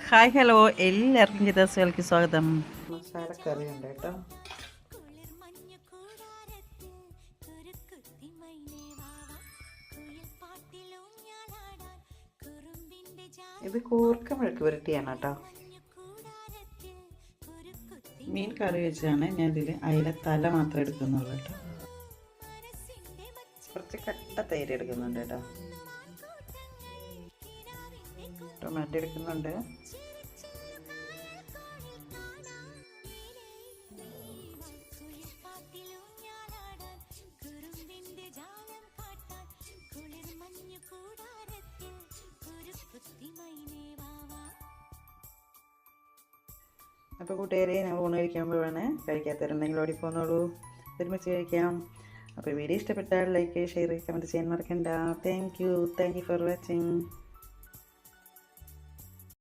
Hi hello, എല്ലാവർക്കും ജിതാസുകൾക്ക് സ്വാഗതം. മസാലക്കറി ഉണ്ട് കേട്ടോ. ഇത് കൂർക്ക മെഴുക്ക് പുരട്ടിയാണ് കേട്ടോ. മീൻ കറി വെച്ചാണ് ഞാൻ ഇതിൽ അയില തല മാത്രം എടുക്കുന്നുള്ളൂ കേട്ടോ. കുറച്ച് കട്ട തൈര് എടുക്കുന്നുണ്ട് കേട്ടോ. ടൊമാറ്റോ എടുക്കുന്നുണ്ട്. അപ്പോൾ കൂട്ടുകാരെ, ഞങ്ങൾ ഊണ് കഴിക്കുമ്പോഴാണ്. കഴിക്കാത്തവരുണ്ടെങ്കിൽ ഓടിപ്പോന്നോളൂ, ഒരുമിച്ച് കഴിക്കാം. അപ്പോൾ വീഡിയോ ഇഷ്ടപ്പെട്ടാൽ ലൈക്ക്, ഷെയർ, കമൻറ്റ് ചെയ്യാൻ മറക്കണ്ട. Thank you for watching.